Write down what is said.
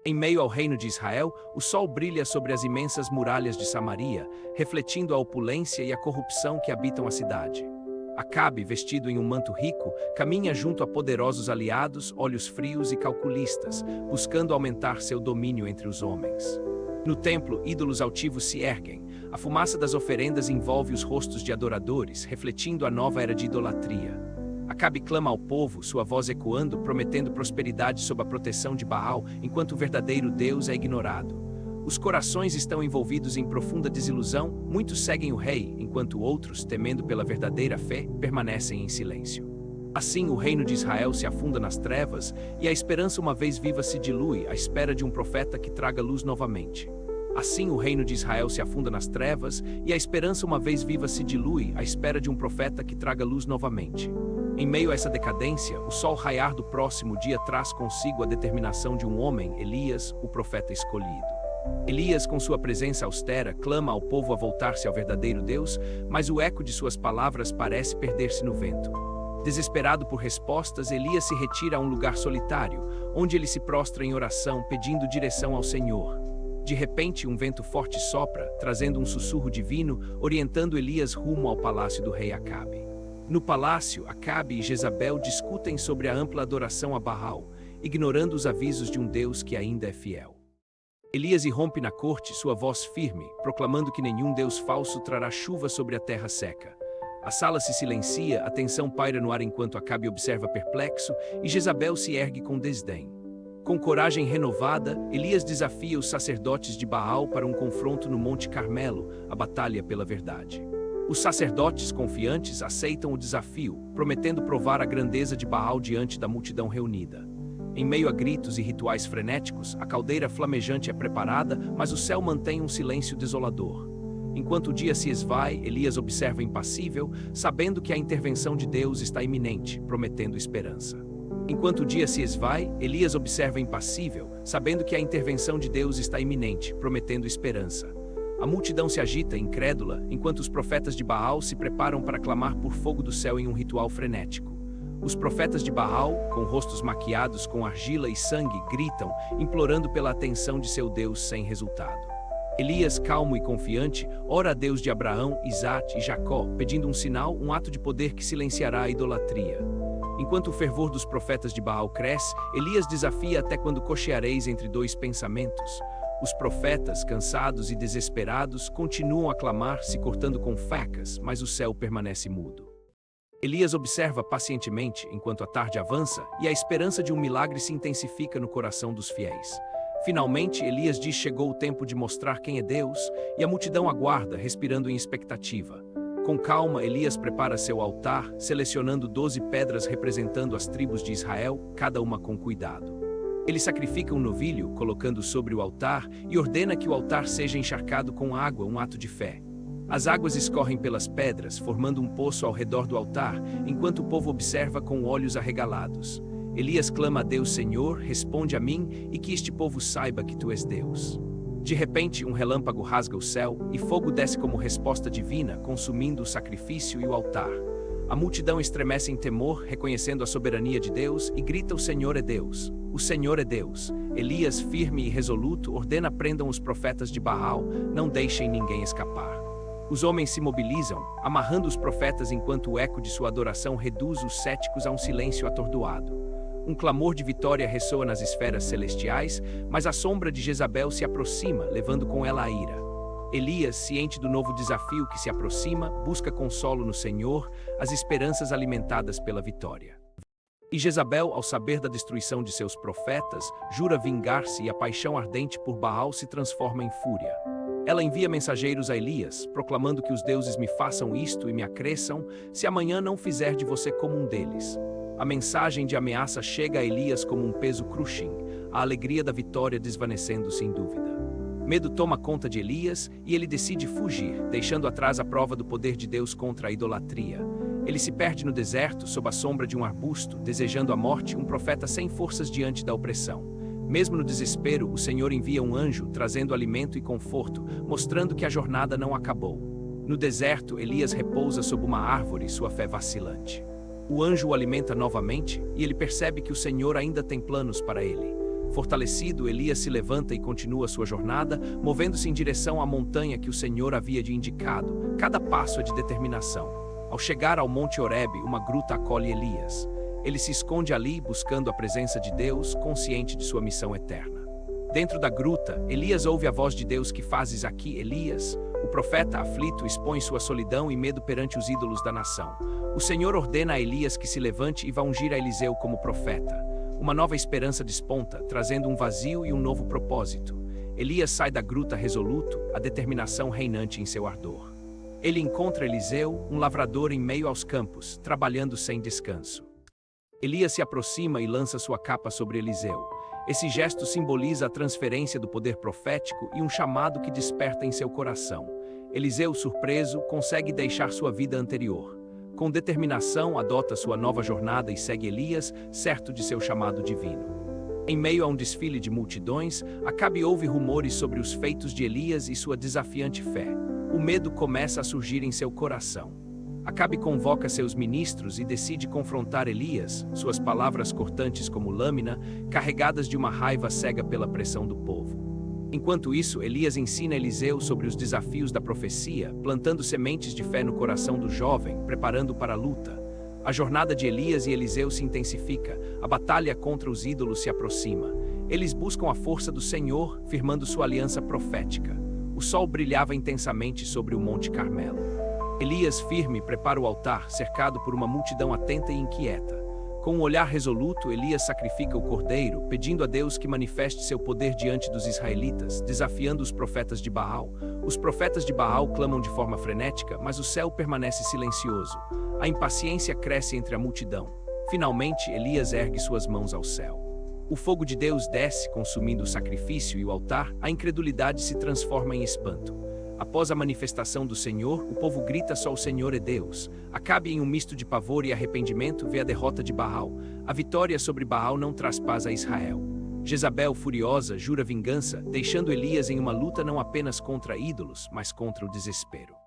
Em meio ao reino de Israel, o sol brilha sobre as imensas muralhas de Samaria, refletindo a opulência e a corrupção que habitam a cidade. Acabe, vestido em um manto rico, caminha junto a poderosos aliados, olhos frios e calculistas, buscando aumentar seu domínio entre os homens. No templo, ídolos altivos se erguem. A fumaça das oferendas envolve os rostos de adoradores, refletindo a nova era de idolatria. Acabe clama ao povo, sua voz ecoando, prometendo prosperidade sob a proteção de Baal, enquanto o verdadeiro Deus é ignorado. Os corações estão envolvidos em profunda desilusão, muitos seguem o rei, enquanto outros, temendo pela verdadeira fé, permanecem em silêncio. Assim, o reino de Israel se afunda nas trevas, e a esperança uma vez viva se dilui, à espera de um profeta que traga luz novamente. Assim, o reino de Israel se afunda nas trevas, e a esperança uma vez viva se dilui, à espera de um profeta que traga luz novamente. Em meio a essa decadência, o sol raiar do próximo dia traz consigo a determinação de um homem, Elias, o profeta escolhido. Elias, com sua presença austera, clama ao povo a voltar-se ao verdadeiro Deus, mas o eco de suas palavras parece perder-se no vento. Desesperado por respostas, Elias se retira a um lugar solitário, onde ele se prostra em oração, pedindo direção ao Senhor. De repente, um vento forte sopra, trazendo um sussurro divino, orientando Elias rumo ao palácio do rei Acabe. No palácio, Acabe e Jezabel discutem sobre a ampla adoração a Baal, ignorando os avisos de um Deus que ainda é fiel. Elias irrompe na corte, sua voz firme, proclamando que nenhum Deus falso trará chuva sobre a terra seca. A sala se silencia, a tensão paira no ar enquanto Acabe observa perplexo e Jezabel se ergue com desdém. Com coragem renovada, Elias desafia os sacerdotes de Baal para um confronto no Monte Carmelo, a batalha pela verdade. Os sacerdotes confiantes aceitam o desafio, prometendo provar a grandeza de Baal diante da multidão reunida. Em meio a gritos e rituais frenéticos, a caldeira flamejante é preparada, mas o céu mantém um silêncio desolador. Enquanto o dia se esvai, Elias observa impassível, sabendo que a intervenção de Deus está iminente, prometendo esperança. Enquanto o dia se esvai, Elias observa impassível, sabendo que a intervenção de Deus está iminente, prometendo esperança. A multidão se agita, incrédula, enquanto os profetas de Baal se preparam para clamar por fogo do céu em um ritual frenético. Os profetas de Baal, com rostos maquiados com argila e sangue, gritam, implorando pela atenção de seu Deus sem resultado. Elias, calmo e confiante, ora a Deus de Abraão, Isaque e Jacó, pedindo um sinal, um ato de poder que silenciará a idolatria. Enquanto o fervor dos profetas de Baal cresce, Elias desafia até quando cocheareis entre dois pensamentos. Os profetas, cansados e desesperados, continuam a clamar, se cortando com facas, mas o céu permanece mudo. Elias observa pacientemente enquanto a tarde avança e a esperança de um milagre se intensifica no coração dos fiéis. Finalmente, Elias diz: chegou o tempo de mostrar quem é Deus, e a multidão aguarda, respirando em expectativa. Com calma, Elias prepara seu altar, selecionando 12 pedras representando as tribos de Israel, cada uma com cuidado. Ele sacrifica um novilho, colocando sobre o altar, e ordena que o altar seja encharcado com água, um ato de fé. As águas escorrem pelas pedras, formando um poço ao redor do altar, enquanto o povo observa com olhos arregalados. Elias clama a Deus: Senhor, responde a mim, e que este povo saiba que Tu és Deus. De repente, um relâmpago rasga o céu, e fogo desce como resposta divina, consumindo o sacrifício e o altar. A multidão estremece em temor, reconhecendo a soberania de Deus, e grita: o Senhor é Deus. O Senhor é Deus. Elias, firme e resoluto, ordena: prendam os profetas de Baal, não deixem ninguém escapar. Os homens se mobilizam, amarrando os profetas enquanto o eco de sua adoração reduz os céticos a um silêncio atordoado. Um clamor de vitória ressoa nas esferas celestiais, mas a sombra de Jezabel se aproxima, levando com ela a ira. Elias, ciente do novo desafio que se aproxima, busca consolo no Senhor, as esperanças alimentadas pela vitória. E Jezabel, ao saber da destruição de seus profetas, jura vingar-se, e a paixão ardente por Baal se transforma em fúria. Ela envia mensageiros a Elias, proclamando que os deuses me façam isto e me acresçam, se amanhã não fizer de você como um deles. A mensagem de ameaça chega a Elias como um peso crushing, a alegria da vitória desvanecendo sem dúvida. Medo toma conta de Elias e ele decide fugir, deixando atrás a prova do poder de Deus contra a idolatria. Ele se perde no deserto, sob a sombra de um arbusto, desejando a morte, um profeta sem forças diante da opressão. Mesmo no desespero, o Senhor envia um anjo, trazendo alimento e conforto, mostrando que a jornada não acabou. No deserto, Elias repousa sob uma árvore, sua fé vacilante. O anjo o alimenta novamente, e ele percebe que o Senhor ainda tem planos para ele. Fortalecido, Elias se levanta e continua sua jornada, movendo-se em direção à montanha que o Senhor havia de indicado. Cada passo é de determinação. Ao chegar ao Monte Horebe, uma gruta acolhe Elias. Ele se esconde ali, buscando a presença de Deus, consciente de sua missão eterna. Dentro da gruta, Elias ouve a voz de Deus: que fazes aqui, Elias? O profeta, aflito, expõe sua solidão e medo perante os ídolos da nação. O Senhor ordena a Elias que se levante e vá ungir a Eliseu como profeta. Uma nova esperança desponta, trazendo um vazio e um novo propósito. Elias sai da gruta resoluto, a determinação reinante em seu ardor. Ele encontra Eliseu, um lavrador em meio aos campos, trabalhando sem descanso. Elias se aproxima e lança sua capa sobre Eliseu. Esse gesto simboliza a transferência do poder profético e um chamado que desperta em seu coração. Eliseu, surpreso, consegue deixar sua vida anterior. Com determinação, adota sua nova jornada e segue Elias, certo de seu chamado divino. Em meio a um desfile de multidões, Acabe ouve rumores sobre os feitos de Elias e sua desafiante fé. O medo começa a surgir em seu coração. Acabe convoca seus ministros e decide confrontar Elias, suas palavras cortantes como lâmina, carregadas de uma raiva cega pela pressão do povo. Enquanto isso, Elias ensina Eliseu sobre os desafios da profecia, plantando sementes de fé no coração do jovem, preparando para a luta. A jornada de Elias e Eliseu se intensifica, a batalha contra os ídolos se aproxima. Eles buscam a força do Senhor, firmando sua aliança profética. O sol brilhava intensamente sobre o Monte Carmelo. Elias, firme, prepara o altar, cercado por uma multidão atenta e inquieta. Com um olhar resoluto, Elias sacrifica o cordeiro, pedindo a Deus que manifeste seu poder diante dos israelitas, desafiando os profetas de Baal. Os profetas de Baal clamam de forma frenética, mas o céu permanece silencioso. A impaciência cresce entre a multidão. Finalmente, Elias ergue suas mãos ao céu. O fogo de Deus desce, consumindo o sacrifício e o altar. A incredulidade se transforma em espanto. Após a manifestação do Senhor, o povo grita: só o Senhor é Deus. Acabe, em um misto de pavor e arrependimento, vê a derrota de Baal. A vitória sobre Baal não traz paz a Israel. Jezabel, furiosa, jura vingança, deixando Elias em uma luta não apenas contra ídolos, mas contra o desespero.